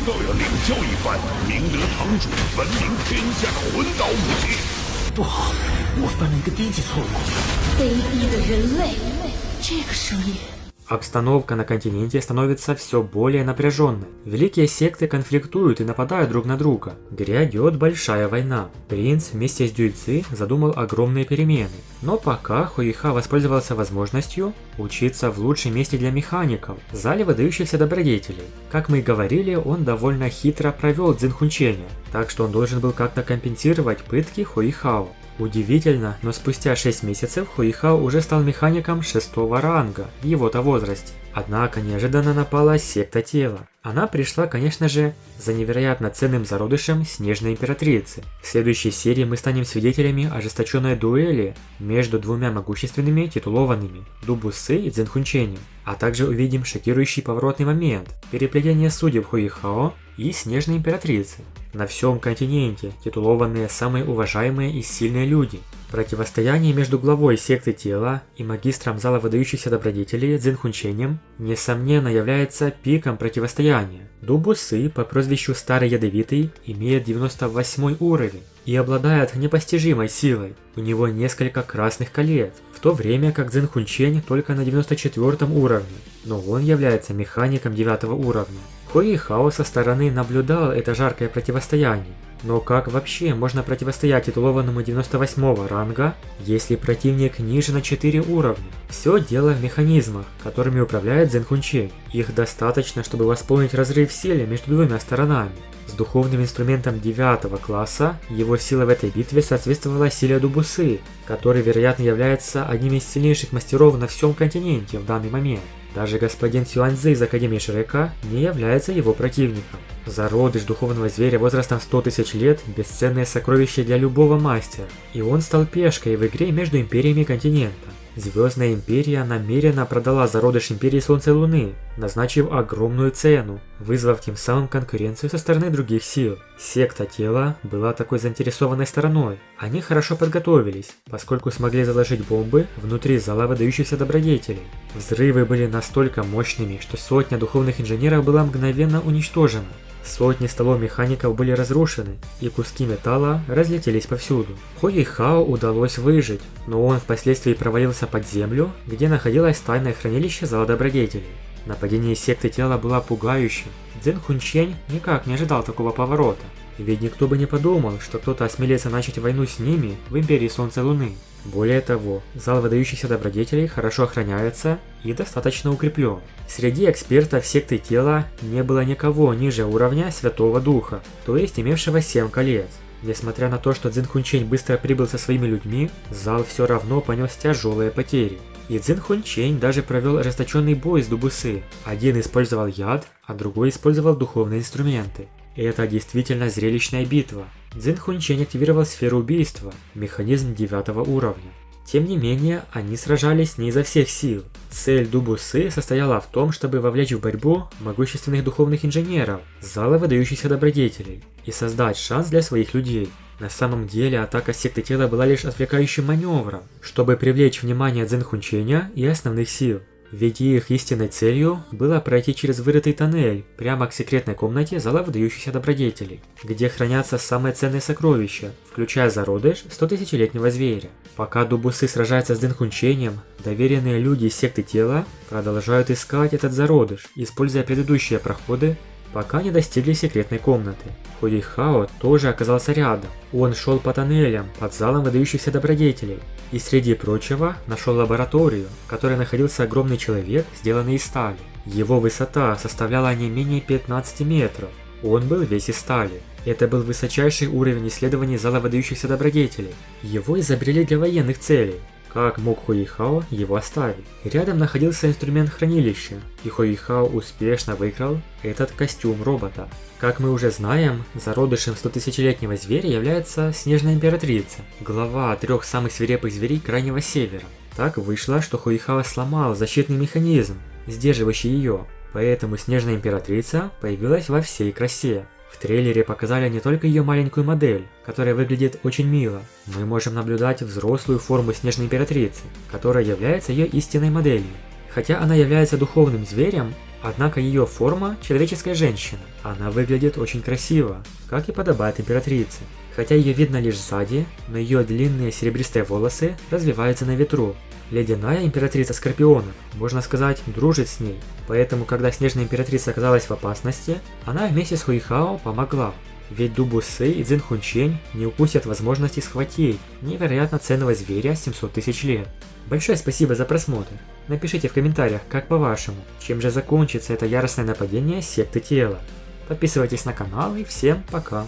都要领教一番，明德堂主，闻名天下的魂导武器。不好，我犯了一个低级错误。卑鄙的人类，这个声音。 Обстановка на континенте становится все более напряженной. Великие секты конфликтуют и нападают друг на друга. Грядет большая война. Принц вместе с Дюйци задумал огромные перемены. Но пока Хуэйхао воспользовался возможностью учиться в лучшем месте для механиков, в зале выдающихся добродетелей. Как мы и говорили, он довольно хитро провел Цзинхунчэня, так что он должен был как-то компенсировать пытки Хуэйхао. Удивительно, но спустя 6 месяцев Хуэйхао уже стал механиком 6-го ранга в его-то возрасте. Однако неожиданно напала секта тела. Она пришла, конечно же, за невероятно ценным зародышем Снежной Императрицы. В следующей серии мы станем свидетелями ожесточенной дуэли между двумя могущественными титулованными – Дубусы и Цзинхунчэнем. А также увидим шокирующий поворотный момент – переплетение судеб Хуэйхао и Снежной Императрицы. На всем континенте титулованные самые уважаемые и сильные люди. Противостояние между главой секты тела и магистром зала выдающихся добродетелей Цзинхунчэнем несомненно является пиком противостояния. Дубусы по прозвищу Старый Ядовитый имеет 98 уровень и обладает непостижимой силой. У него несколько красных колец, в то время как Цзинхунчэнь только на 94 уровне, но он является механиком 9 уровня. Хуэйхао со стороны наблюдал это жаркое противостояние. Но как вообще можно противостоять титулованному 98 ранга, если противник ниже на 4 уровня? Все дело в механизмах, которыми управляет Цзинхунчэнь. Их достаточно, чтобы восполнить разрыв в силе между двумя сторонами. С духовным инструментом 9 класса его сила в этой битве соответствовала силе Дубусы, который, вероятно, является одним из сильнейших мастеров на всем континенте в данный момент. Даже господин Сюаньцзы из Академии Шрека не является его противником. Зародыш духовного зверя возрастом 100 тысяч лет – бесценное сокровище для любого мастера, и он стал пешкой в игре между империями континента. Звездная империя намеренно продала зародыш империи Солнца и Луны, назначив огромную цену, вызвав тем самым конкуренцию со стороны других сил. Секта тела была такой заинтересованной стороной. Они хорошо подготовились, поскольку смогли заложить бомбы внутри зала выдающихся добродетелей. Взрывы были настолько мощными, что сотня духовных инженеров была мгновенно уничтожена. Сотни столов механиков были разрушены, и куски металла разлетелись повсюду. Хуэйхао удалось выжить, но он впоследствии провалился под землю, где находилось тайное хранилище зала добродетелей. Нападение секты тела было пугающим. Цзинхунчэнь никак не ожидал такого поворота, ведь никто бы не подумал, что кто-то осмелится начать войну с ними в Империи Солнца и Луны. Более того, зал выдающихся добродетелей хорошо охраняется и достаточно укреплен. Среди экспертов секты тела не было никого ниже уровня Святого Духа, то есть имевшего 7 колец. Несмотря на то, что Цзинхунчэнь быстро прибыл со своими людьми, зал все равно понес тяжелые потери. И Цзинхунчэнь даже провел ожесточенный бой с Дубусы. Один использовал яд, а другой использовал духовные инструменты. И это действительно зрелищная битва. Цзинхунчэнь активировал сферу убийства, механизм 9 уровня. Тем не менее, они сражались не изо всех сил. Цель Дубусы состояла в том, чтобы вовлечь в борьбу могущественных духовных инженеров, зала выдающихся добродетелей, и создать шанс для своих людей. На самом деле, атака секты тела была лишь отвлекающим маневром, чтобы привлечь внимание Цзинхунчэня и основных сил. Ведь их истинной целью было пройти через вырытый тоннель прямо к секретной комнате зала выдающихся добродетелей, где хранятся самые ценные сокровища, включая зародыш 100-тысячелетнего зверя. Пока Дубусы сражается с Цзинхунчэнем, доверенные люди из секты тела продолжают искать этот зародыш, используя предыдущие проходы, пока не достигли секретной комнаты. Хуэйхао тоже оказался рядом. Он шел по тоннелям под залом выдающихся добродетелей и среди прочего нашел лабораторию, в которой находился огромный человек, сделанный из стали. Его высота составляла не менее 15 метров. Он был весь из стали. Это был высочайший уровень исследований зала выдающихся добродетелей. Его изобрели для военных целей. Как мог Хуэйхао его оставить? Рядом находился инструмент хранилища, и Хуэйхао успешно выиграл этот костюм робота. Как мы уже знаем, зародышем 100-тысячелетнего зверя является Снежная Императрица, глава 3 самых свирепых зверей Крайнего Севера. Так вышло, что Хуэйхао сломал защитный механизм, сдерживающий ее, поэтому Снежная Императрица появилась во всей красе. В трейлере показали не только ее маленькую модель, которая выглядит очень мило. Мы можем наблюдать взрослую форму Снежной Императрицы, которая является ее истинной моделью. Хотя она является духовным зверем, Однако ее форма человеческой женщины. Она выглядит очень красиво, как и подобает императрице. Хотя ее видно лишь сзади, но ее длинные серебристые волосы развиваются на ветру. Ледяная императрица Скорпионов, можно сказать, дружит с ней. Поэтому, когда Снежная императрица оказалась в опасности, она вместе с Хуихао помогла. Ведь Ду Бусы и Цзин Хунчень не упустят возможности схватить невероятно ценного зверя 700 тысяч лет. Большое спасибо за просмотр. Напишите в комментариях, как по-вашему, чем же закончится это яростное нападение секты тела. Подписывайтесь на канал и всем пока.